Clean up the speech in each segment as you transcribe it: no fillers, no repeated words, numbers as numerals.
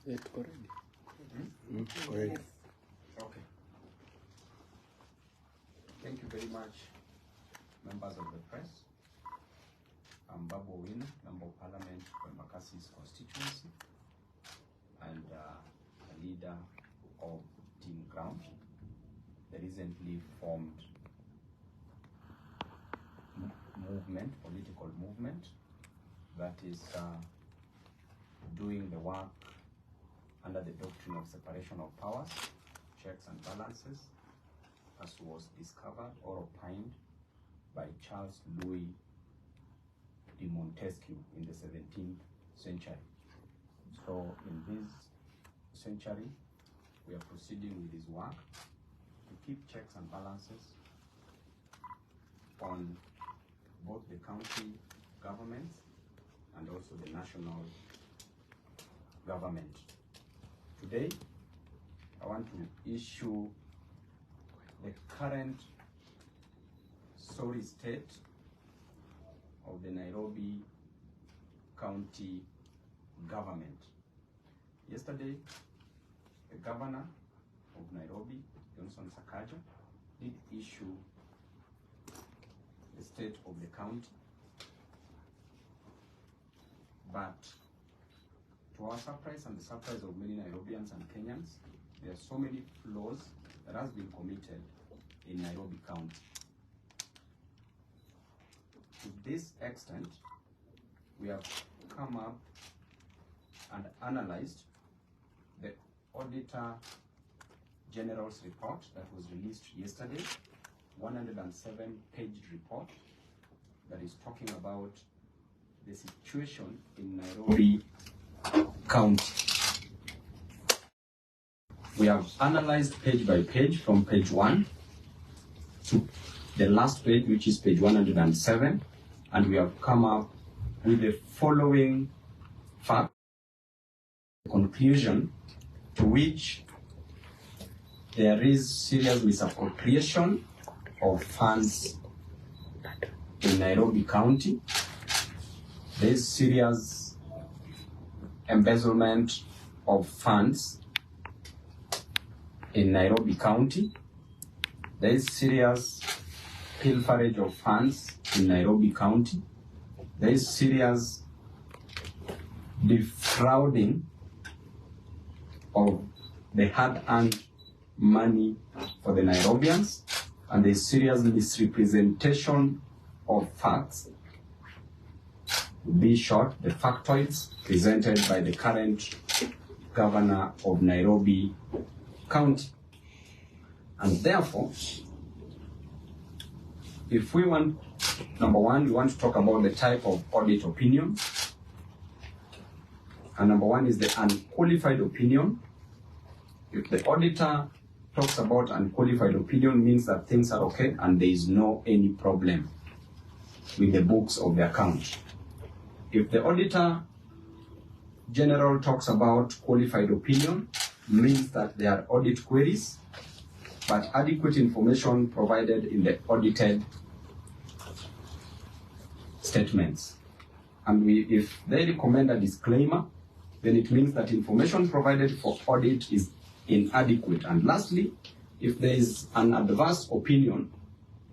Already. Okay. Thank you very much, members of the press. I'm Babu, Owino, Member of Parliament for Makasi's constituency and a leader of Team Ground, the recently formed political movement that is doing the work under the doctrine of separation of powers, checks and balances, as was discovered or opined by Charles Louis de Montesquieu in the 17th century. So in this century, we are proceeding with this work to keep checks and balances on both the county governments and also the national government. Today, I want to issue the current sorry state of the Nairobi County government. Yesterday, the governor of Nairobi, Sakaja, did issue the state of the county, but to our surprise and the surprise of many Nairobians and Kenyans, there are so many flaws that has been committed in Nairobi County. To this extent, we have come up and analyzed the Auditor General's report that was released yesterday, 107-page report that is talking about the situation in Nairobi County. We have analyzed page by page from page 1 to the last page, which is page 107, and we have come up with the following fact, conclusion to which there is serious misappropriation of funds in Nairobi County. There is serious embezzlement of funds in Nairobi County. There is serious pilferage of funds in Nairobi County. There is serious defrauding of the hard-earned money for the Nairobians, and there is serious misrepresentation of facts. Be short, the factoids presented by the current governor of Nairobi County. And therefore, if we want, number one, we want to talk about the type of audit opinion. And number one is the unqualified opinion. If the auditor talks about unqualified opinion, means that things are okay and there is no any problem with the books of the account. If the Auditor General talks about qualified opinion, means that there are audit queries, but adequate information provided in the audited statements. And if they recommend a disclaimer, then it means that information provided for audit is inadequate. And lastly, if there is an adverse opinion,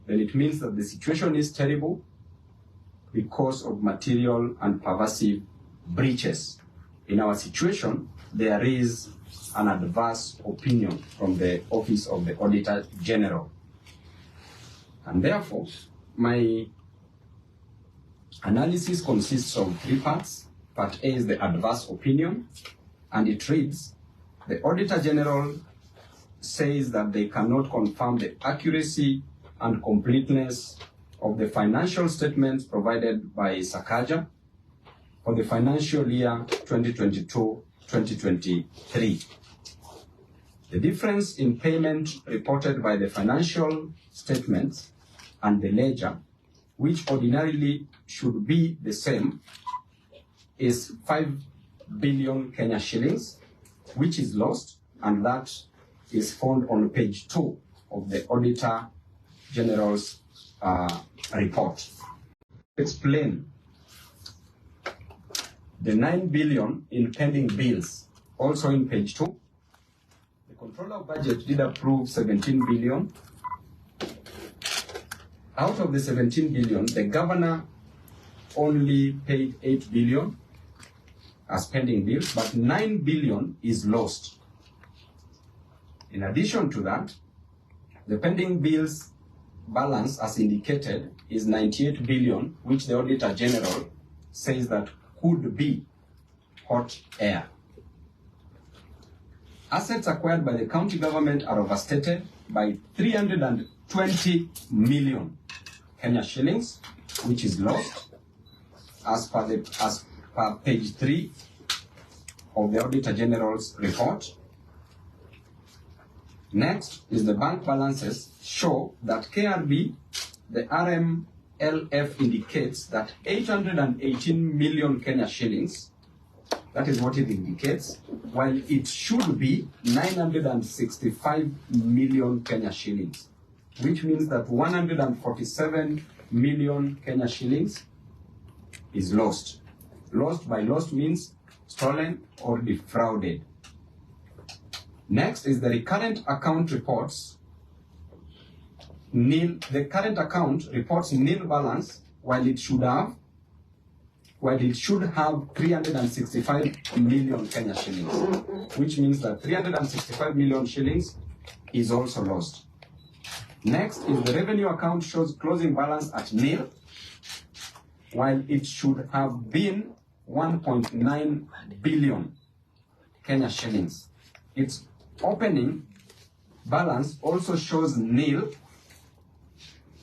then it means that the situation is terrible because of material and pervasive breaches. In our situation, there is an adverse opinion from the Office of the Auditor General. And therefore, my analysis consists of 3 parts. Part A is the adverse opinion, and it reads, the Auditor General says that they cannot confirm the accuracy and completeness of the financial statements provided by Sakaja for the financial year 2022-2023. The difference in payment reported by the financial statements and the ledger, which ordinarily should be the same, is 5 billion Kenya shillings, which is lost, and that is found on page 2 of the Auditor General's report. Explain the 9 billion in pending bills Also in page 2, the controller of budget did approve 17 billion. Out of the 17 billion, the governor only paid 8 billion as pending bills, but 9 billion is lost. In addition to that, the pending bills balance, as indicated, is 98 billion, which the Auditor General says that could be hot air. Assets acquired by the county government are overstated by 320 million Kenya shillings, which is lost as per page 3 of the Auditor General's report. Next is the bank balances show that KRB, the RMLF indicates that 818 million Kenya shillings, that is what it indicates, while it should be 965 million Kenya shillings, which means that 147 million Kenya shillings is lost. Lost by lost means stolen or defrauded. Next is the recurrent account reports nil. The current account reports nil balance while it should have 365 million Kenya shillings, which means that 365 million shillings is also lost. Next is the revenue account shows closing balance at nil, while it should have been 1.9 billion Kenya shillings. Its opening balance also shows nil,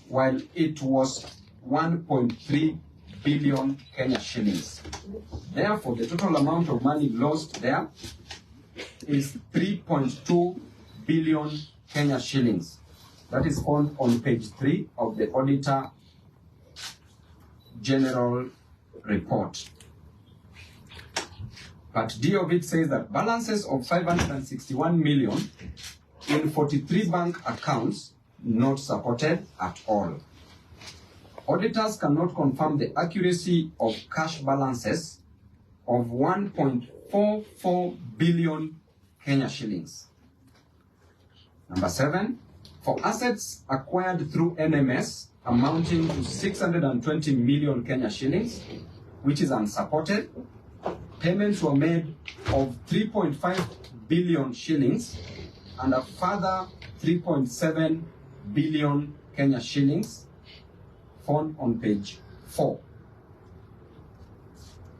while it was 1.3 billion Kenya shillings. Therefore, the total amount of money lost there is 3.2 billion Kenya shillings. That is found on page 3 of the Auditor General report. Part D of it says that balances of 561 million in 43 bank accounts not supported at all. Auditors cannot confirm the accuracy of cash balances of 1.44 billion Kenya shillings. Number 7, for assets acquired through NMS amounting to 620 million Kenya shillings, which is unsupported, payments were made of 3.5 billion shillings and a further 3.7 billion Kenya shillings found on page 4.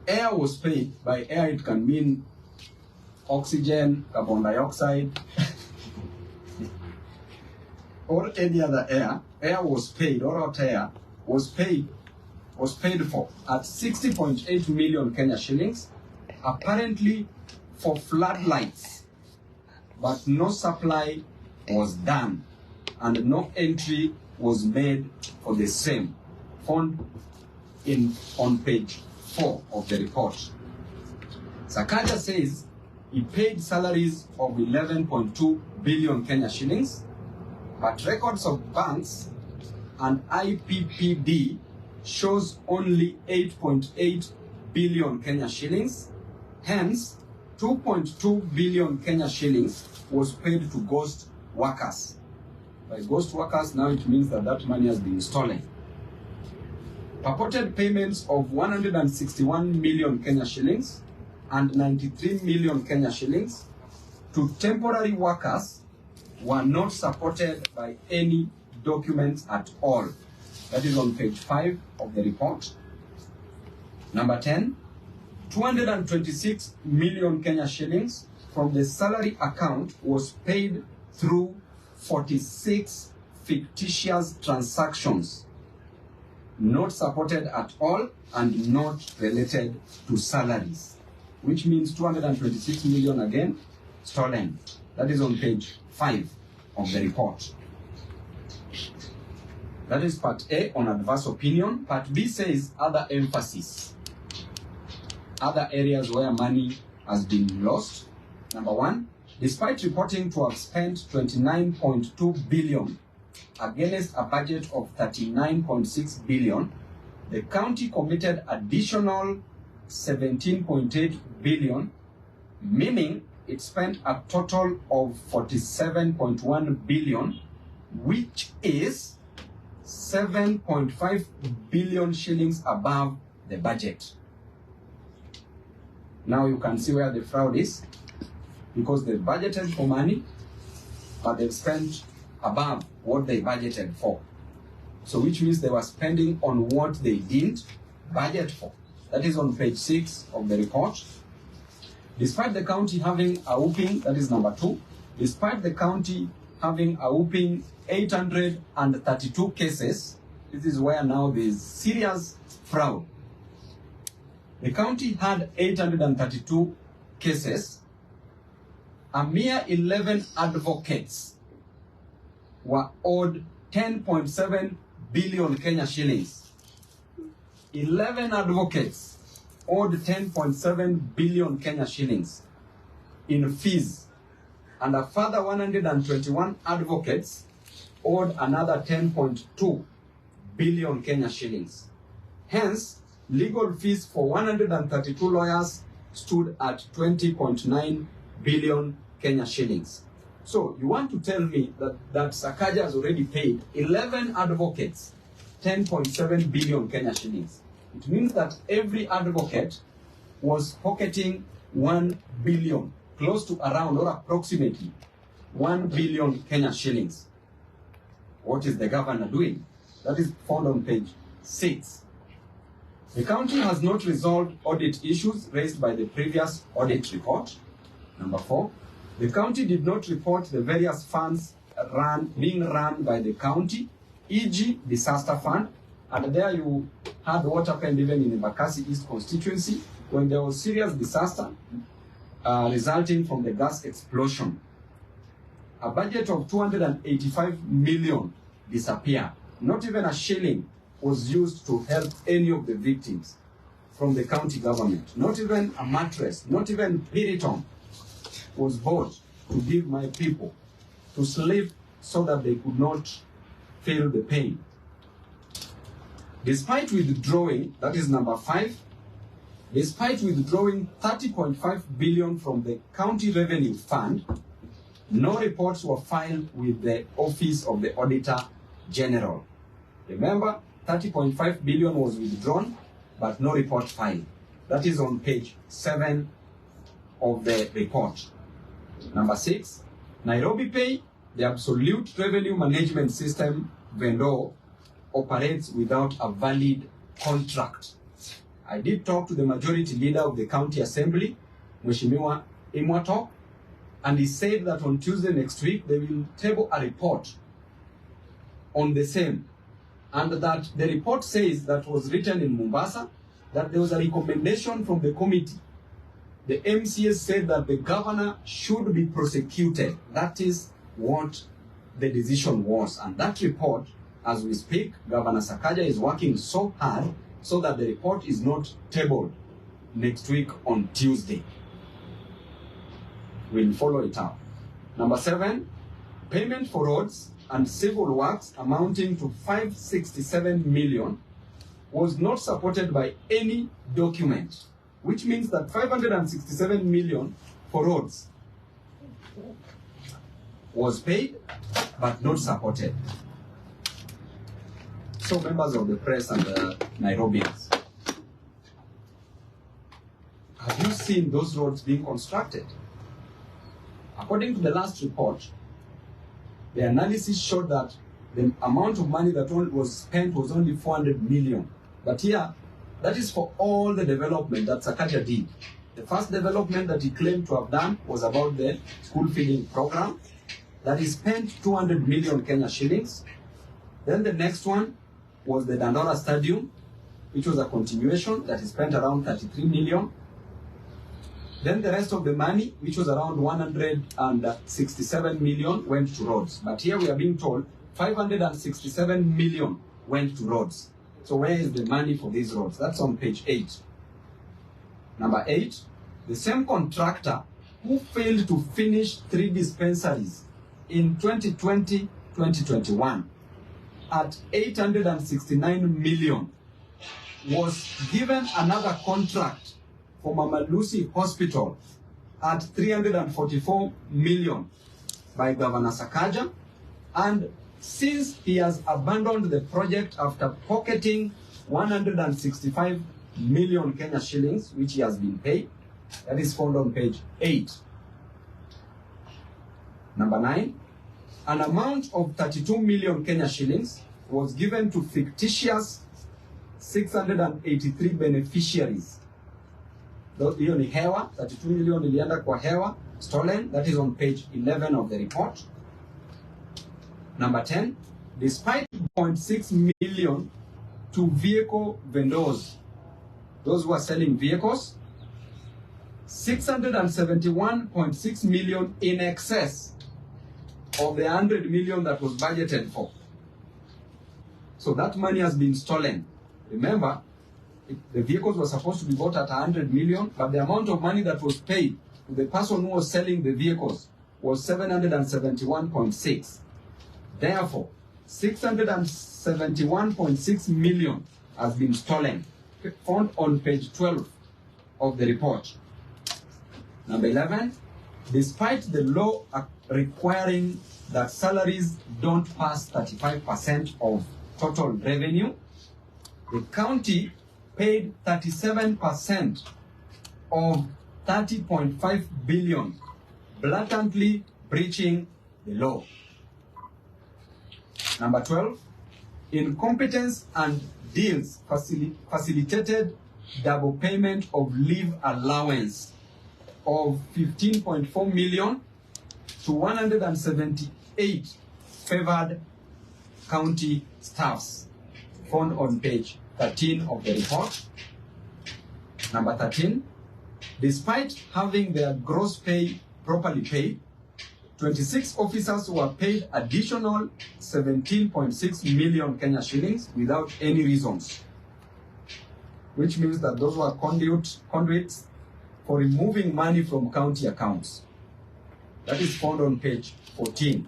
Air was paid. By air, it can mean oxygen, carbon dioxide, or any other air. Air was paid, or hot air was paid for at 60.8 million Kenya shillings, apparently for floodlights, but no supply was done and no entry was made for the same, found on page 4 of the report. Sakaja says he paid salaries of 11.2 billion Kenya shillings, but records of banks and IPPD shows only 8.8 billion Kenya shillings. Hence, 2.2 billion Kenya shillings was paid to ghost workers. By ghost workers, now it means that that money has been stolen. Purported payments of 161 million Kenya shillings and 93 million Kenya shillings to temporary workers were not supported by any documents at all. That is on page 5 of the report. Number 10, 226 million Kenya shillings from the salary account was paid through 46 fictitious transactions, not supported at all and not related to salaries, which means 226 million again stolen. That is on page 5 of the report. That is part A on adverse opinion. Part B says other emphasis. Other areas where money has been lost. Number 1, despite reporting to have spent 29.2 billion against a budget of 39.6 billion, the county committed additional 17.8 billion meaning it spent a total of 47.1 billion, which is 7.5 billion shillings above the budget. Now you can see where the fraud is, because they budgeted for money, but they've spent above what they budgeted for. So which means they were spending on what they didn't budget for. That is on page 6 of the report. Despite the county having a whooping, that is number 2, despite the county having a whooping 832 cases, this is where now there is serious fraud. The county had 832 cases. A mere 11 advocates were owed 10.7 billion Kenya shillings. 11 advocates owed 10.7 billion Kenya shillings in fees, and a further 121 advocates owed another 10.2 billion Kenya shillings. Hence, legal fees for 132 lawyers stood at 20.9 billion Kenya shillings. So you want to tell me that Sakaja has already paid 11 advocates 10.7 billion Kenya shillings. It means that every advocate was pocketing 1 billion, close to around or approximately 1 billion Kenya shillings. What is the governor doing? That is found on page 6. The county has not resolved audit issues raised by the previous audit report. Number 4, the county did not report the various funds being run by the county, e.g. disaster fund. And there you had what happened even in the Bakassi East constituency when there was serious disaster resulting from the gas explosion. A budget of 285 million disappeared. Not even a shilling was used to help any of the victims from the county government. Not even a mattress, not even Piriton was bought to give my people to sleep so that they could not feel the pain. Despite withdrawing, that is number 5, despite withdrawing 30.5 billion from the county revenue fund, no reports were filed with the Office of the Auditor General. Remember, 30.5 billion was withdrawn, but no report filed. That is on page 7 of the report. Number 6, Nairobi Pay, the absolute revenue management system vendor, operates without a valid contract. I did talk to the majority leader of the county assembly, Mheshimiwa Imwato, and he said that on Tuesday next week they will table a report on the same, and that the report says that was written in Mombasa, that there was a recommendation from the committee. The MCS said that the governor should be prosecuted. That is what the decision was, and that report, as we speak, Governor Sakaja is working so hard so that the report is not tabled next week on Tuesday. We'll follow it up. Number 7, payment for roads and civil works amounting to 567 million was not supported by any document, which means that 567 million for roads was paid but not supported. So members of the press and the Nairobians, have you seen those roads being constructed? According to the last report, the analysis showed that the amount of money that was spent was only 400 million. But here, that is for all the development that Sakaja did. The first development that he claimed to have done was about the school feeding program, that he spent 200 million Kenya shillings. Then the next one was the Dandora Stadium, which was a continuation that he spent around 33 million. Then the rest of the money, which was around 167 million, went to roads. But here we are being told 567 million went to roads. So where is the money for these roads? That's on page 8. Number 8, the same contractor who failed to finish 3 dispensaries in 2020-2021 at 869 million was given another contract for Mama Lucy Hospital at 344 million by Governor Sakaja, and since he has abandoned the project after pocketing 165 million Kenya shillings, which he has been paid, that is found on page 8. Number 9, an amount of 32 million Kenya shillings was given to fictitious 683 beneficiaries. Hiyo ni hewa, 32 million ilienda kwa hewa, stolen, that is on page 11 of the report. Number 10, despite 0.6 million to vehicle vendors, those who are selling vehicles, 671.6 million in excess of the 100 million that was budgeted for. So that money has been stolen. Remember, the vehicles were supposed to be bought at 100 million, but the amount of money that was paid to the person who was selling the vehicles was 771.6. Therefore, 671.6 million has been stolen, found on page 12 of the report. Number 11, despite the law requiring that salaries don't pass 35% of total revenue, the county paid 37% of 30.5 billion, blatantly breaching the law. Number 12, incompetence and deals facilitated double payment of leave allowance of 15.4 million to 178 favored county staffs, found on page 13 of the report. Number 13, despite having their gross pay properly paid, 26 officers were paid additional 17.6 million Kenya shillings without any reasons, which means that those were conduits for removing money from county accounts. That is found on page 14.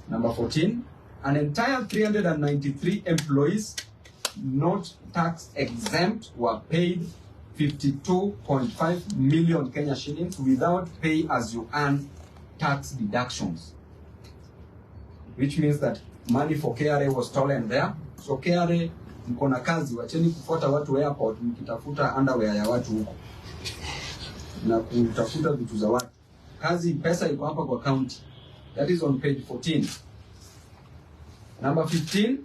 Number 14, an entire 393 employees not tax exempt were paid 52.5 million Kenya shillings without pay as you earn tax deductions, which means that money for KRA was stolen there. So KRA, mko na kazi, wacheni kufuata watu airport mkitafuta underwear ya watu huko na kutafuta vitu za watu. Kazi, pesa iko hapa kwa county. That is on page 14. Number 15,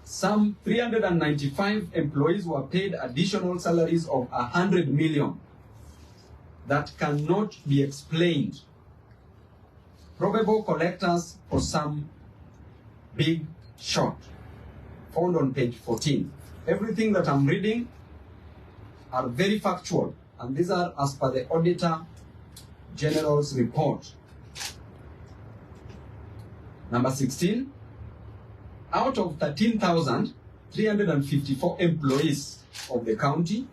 some 395 employees were paid additional salaries of 100 million that cannot be explained. Probable collectors for some big shot, found on page 14. Everything that I'm reading are very factual, and these are as per the Auditor General's report. Number 16, out of 13,354 employees of the county,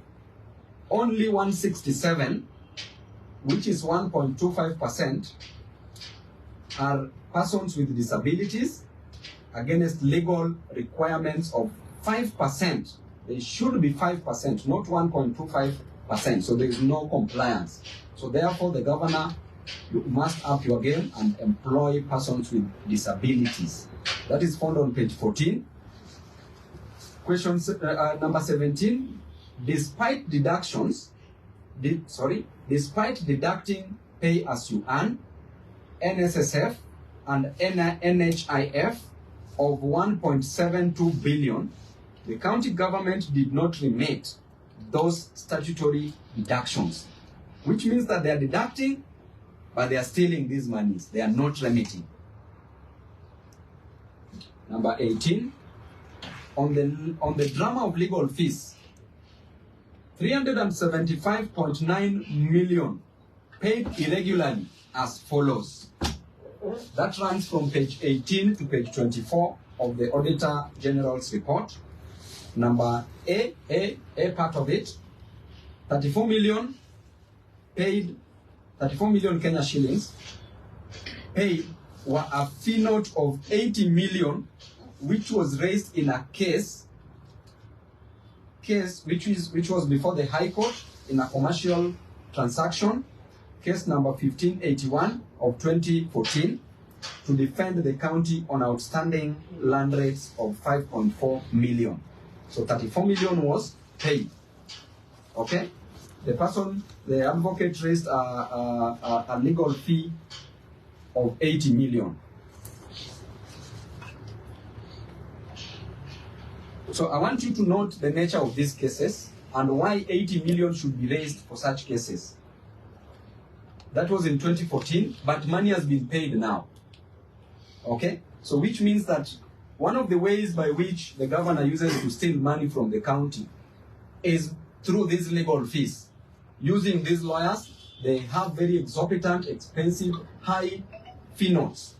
only 167, which is 1.25%, are persons with disabilities against legal requirements of 5%. They should be 5%, not 1.25%. So there is no compliance. So therefore, the governor, you must up your game and employ persons with disabilities. That is found on page 14. Question number 17. Despite deducting pay as you earn, NSSF and NHIF of 1.72 billion, the county government did not remit those statutory deductions, which means that they are deducting, but they are stealing these monies. They are not remitting. Number 18, on the drama of legal fees, 375.9 million paid irregularly as follows. That runs from page 18 to page 24 of the Auditor General's report. Number A part of it, 34 million paid, 34 million Kenya shillings paid were a fee note of 80 million, which was raised in a case which was before the High Court in a commercial transaction, case number 1581 of 2014, to defend the county on outstanding land rates of 5.4 million. So 34 million was paid. Okay? The advocate raised a legal fee of 80 million. So I want you to note the nature of these cases and why 80 million should be raised for such cases. That was in 2014, but money has been paid now. Okay? So which means that one of the ways by which the governor uses to steal money from the county is through these legal fees. Using these lawyers, they have very exorbitant, expensive, high fee notes.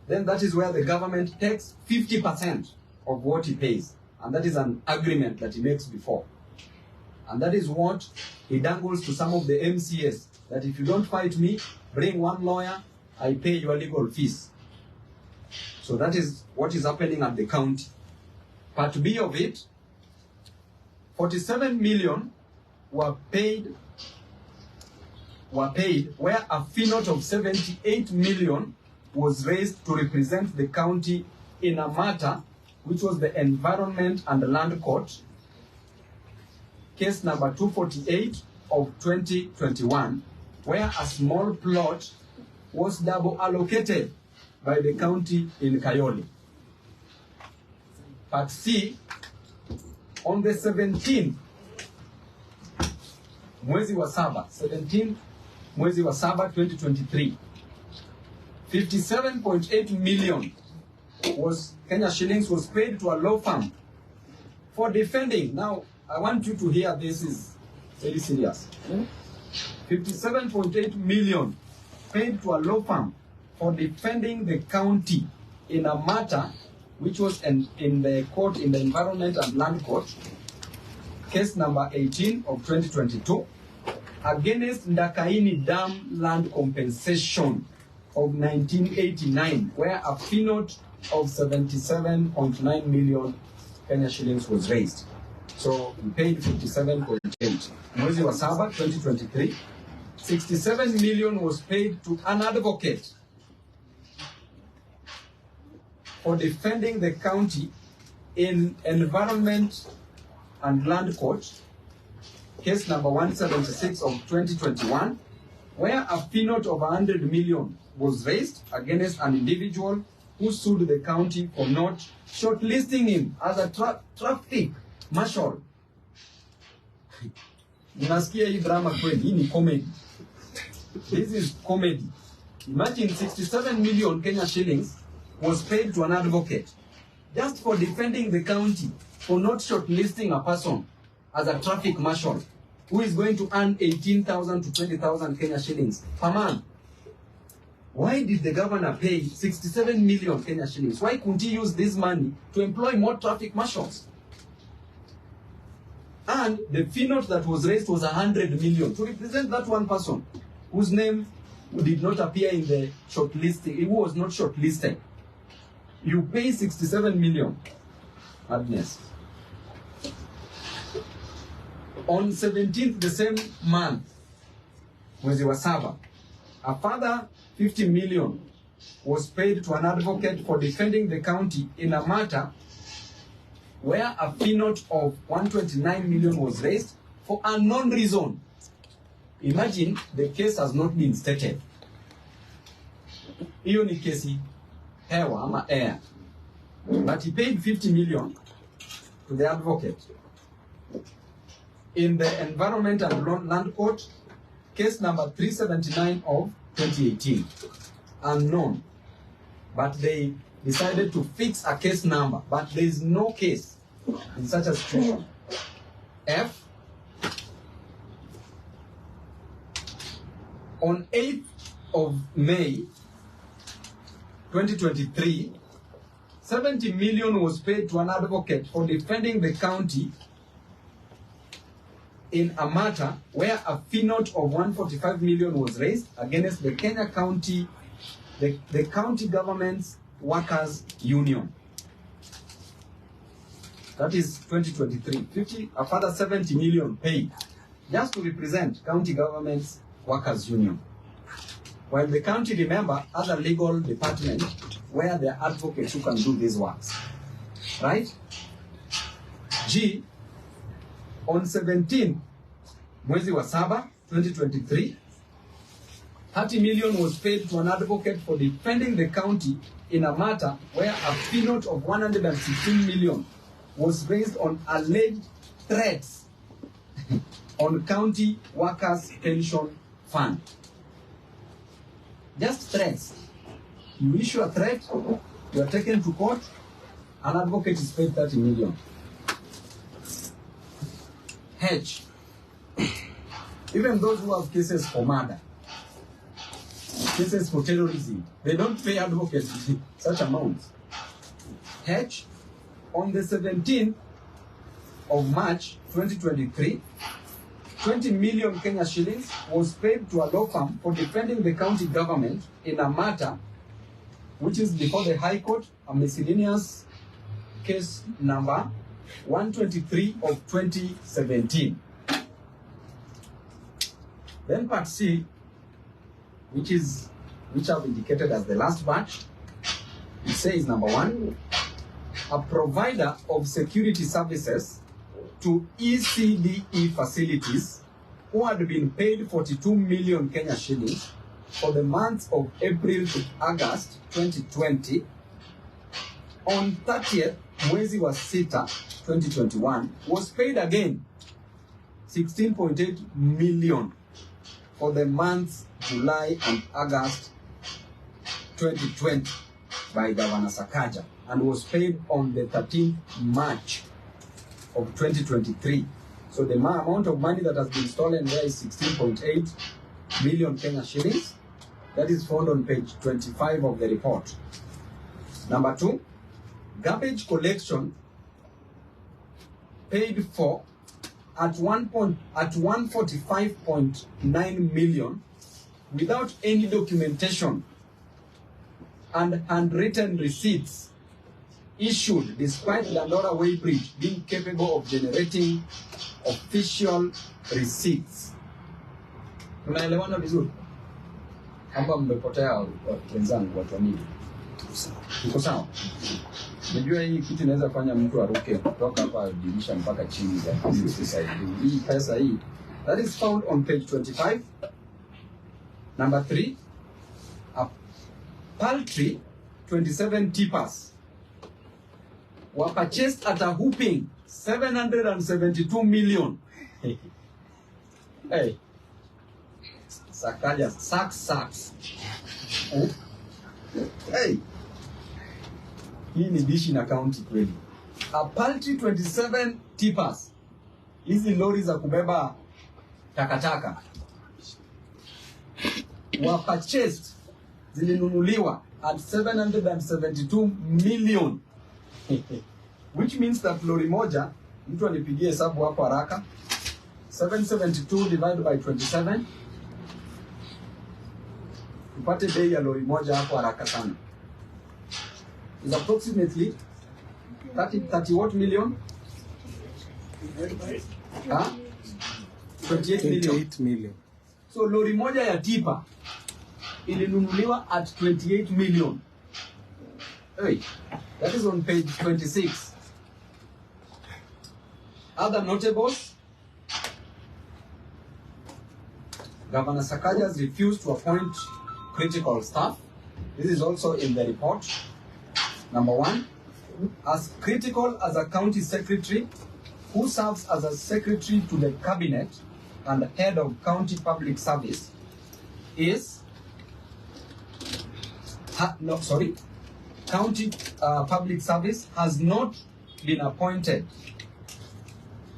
Then that is where the government takes 50% of what he pays. And that is an agreement that he makes before. And that is what he dangles to some of the MCAs, that if you don't fight me, bring one lawyer, I pay your legal fees. So that is what is happening at the county. Part B of it, 47 million were paid where a fee note of 78 million was raised to represent the county in a matter which was the Environment and Land Court, case number 248 of 2021, where a small plot was double allocated by the county in Kayole. Part C, on the 17th, mwezi wa saba, 17th mwezi wa saba 2023, 57.8 million Kenya shillings was paid to a law firm for defending. Now, I want you to hear this is very serious. 57.8 million paid to a law firm for defending the county in a matter which was in the court, in the Environment and Land Court, case number 18 of 2022, against Ndakaini Dam land compensation of 1989, where a fee note of 77.9 million Kenya shillings was raised. So we paid 57.8. Mwezi wa saba 2023, 67 million was paid to an advocate for defending the county in Environment and Land Court, case number 176 of 2021, where a fee note of 100 million was raised against an individual who sued the county for not shortlisting him as a traffic marshal. Unasikia hii drama kweli, hii ni comedy. This is comedy. Imagine 67 million Kenya shillings was paid to an advocate just for defending the county for not shortlisting a person as a traffic marshal who is going to earn 18,000 to 20,000 Kenya shillings per month. Why did the governor pay 67 million Kenya shillings? Why couldn't he use this money to employ more traffic marshals? And the fee note that was raised was 100 million to represent that one person whose name did not appear in the shortlisting. He was not shortlisted. You pay 67 million. Madness. On 17th the same month, mwezi wa saba, a further 50 million was paid to an advocate for defending the county in a matter where a fee note of 129 million was raised for a unknown reason. Imagine the case has not been stated. Hiyo ni kesi hewa ama air. But he paid 50 million to the advocate. In the Environment and Land Court, case number 379 of 2018. Unknown. But they decided to fix a case number. But there is no case in such a situation. F. On 8th of May 2023, 70 million was paid to an advocate for defending the county in a matter where a fee note of 145 million was raised against the Kenya County, the county government's workers union. That is 2023. A further 70 million paid. just to represent county government's workers' union. While the county, remember, has a legal department where there are advocates who can do these works. Right? G, on 17 mwezi wa saba 2023, 30 million was paid to an advocate for defending the county in a matter where a fee note of 116 million was based on alleged threats on county workers' pension fund. Just threats. You issue a threat, you are taken to court, an advocate is paid 30 million. H, even those who have cases for murder, cases for terrorism, they don't pay advocates such amounts. H, on the 17th of March 2023, 20 million Kenya shillings was paid to a law firm for defending the county government in a matter which is before the High Court, a miscellaneous case number 123 of 2017. Then part C, which I've indicated as the last batch, it says number 1, a provider of security services to ECDE facilities who had been paid 42 million Kenya shillings for the months of April to August 2020, on 30th mwezi wa sita 2021 was paid again 16.8 million for the months July and August 2020 by Governor Sakaja, and was paid on the 13th March of 2023. So the amount of money that has been stolen there is 16.8 million Kenya shillings. That is found on page 25 of the report. Number 2, garbage collection paid for at 145.9 million without any documentation and handwritten receipts issued despite Dandora Weighbridge being capable of generating official receipts. Tunaelewana vizuri? Kamba mmepotea wenzangu watu wa media. Tuko sawa? Unajua hii kitu inaweza kufanya mtu aruke kutoka hapa dirisha mpaka chini ya hii pesa hii. That is found on page 25. Number 3, a paltry 27 tippers were purchased at a whooping 772 million. Hey, Sakaja, sacks. Hey, hii ni dishi na county kweli. A paltry 27 tippers, hizi lori za kubeba takataka, were purchased, zilinunuliwa at 772 million. Which means that lori moja, mtu anipigie hesabu hapo haraka, 772 divided by 27, tupate bei ya lori moja hapo haraka sana, is approximately 30 what million? 28 million. So lori moja ya tipa ilinunuliwa at 28 million. Hey, that is on page 26. Other notables: Governor Sakaja has refused to appoint critical staff. This is also in the report. Number 1, as critical as a county secretary who serves as a secretary to the cabinet and head of county public service is county public service has not been appointed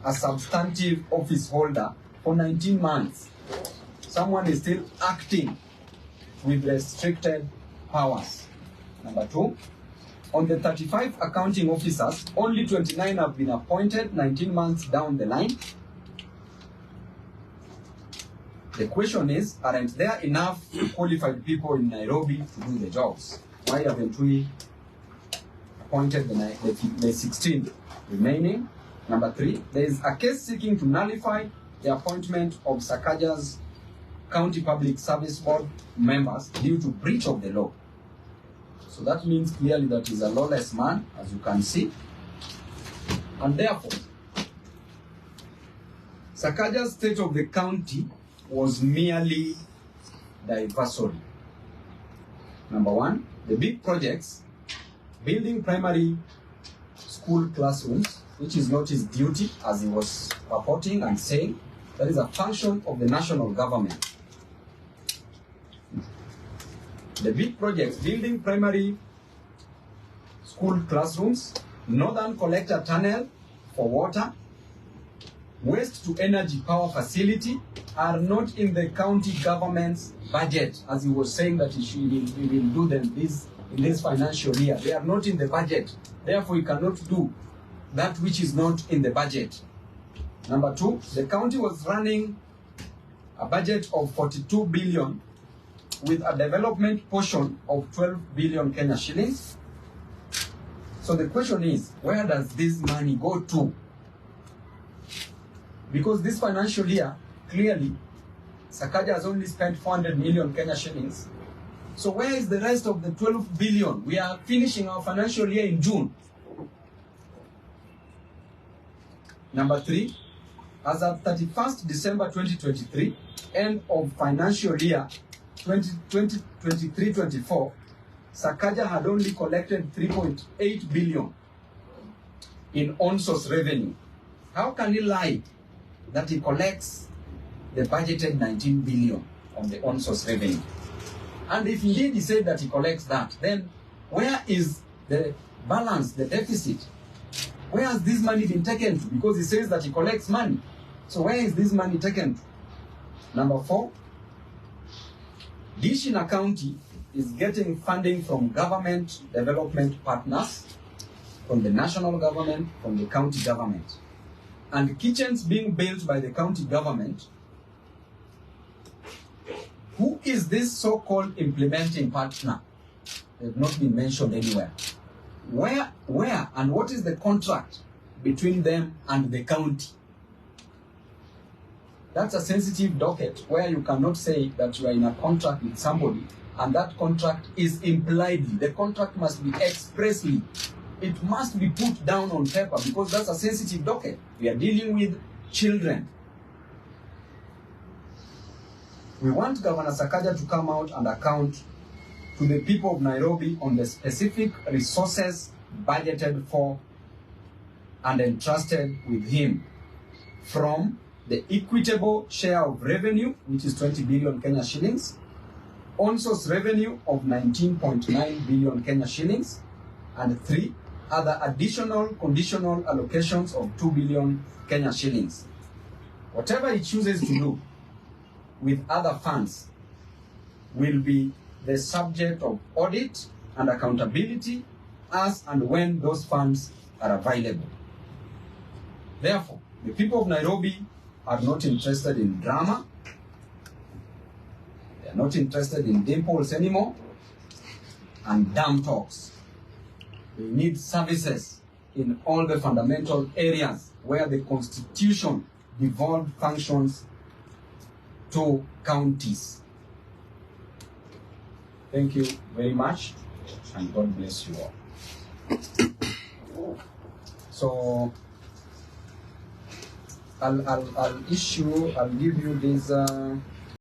a substantive office holder for 19 months. Someone is still acting with restricted powers. Number 2, on the 35 accounting officers, only 29 have been appointed 19 months down the line. The question is, aren't there enough qualified people in Nairobi to do the jobs? Why haven't we appointed the 16 remaining? Number 3, there is a case seeking to nullify the appointment of Sakaja's County Public Service Board members due to breach of the law. So that means clearly that he's a lawless man, as you can see. And therefore, Sakaja's state of the county was merely diversory. Number one, the big projects, building primary school classrooms, which is not his duty, as he was purporting and saying, that is a function of the national government. The big projects, building primary school classrooms, northern collector tunnel for water, waste to energy power facility, are not in the county government's budget, as he was saying that he will do them in this financial year. They are not in the budget. Therefore, he cannot do that which is not in the budget. Number two, the county was running a budget of 42 billion with a development portion of 12 billion Kenya shillings. So the question is, where does this money go to? Because this financial year, clearly, Sakaja has only spent 400 million Kenya shillings. So where is the rest of the 12 billion? We are finishing our financial year in June. Number three, as of 31st December 2023, end of financial year 2023-24, Sakaja had only collected 3.8 billion in on-source revenue. How can he lie that he collects the budgeted 19 billion of the on-source revenue? And if indeed he said that he collects that, then where is the balance, the deficit? Where has this money been taken to? Because he says that he collects money. So where is this money taken to? Number four, Dishina County is getting funding from government development partners, from the national government, from the county government. And kitchens being built by the county government. Who is this so-called implementing partner? They've not been mentioned anywhere. Where and what is the contract between them and the county? That's a sensitive docket where you cannot say that you are in a contract with somebody and that contract is impliedly. The contract must be expressly. It must be put down on paper because that's a sensitive docket. We are dealing with children. We want Governor Sakaja to come out and account to the people of Nairobi on the specific resources budgeted for and entrusted with him from the equitable share of revenue, which is 20 billion Kenya shillings, on-source revenue of 19.9 billion Kenya shillings, and three, other additional conditional allocations of 2 billion Kenya shillings. Whatever he chooses to do with other funds will be the subject of audit and accountability as and when those funds are available. Therefore, the people of Nairobi are not interested in drama. They are not interested in dimples anymore and damn talks. They need services in all the fundamental areas where the Constitution devolved functions to counties. Thank you very much, and God bless you all. So, I'll give you this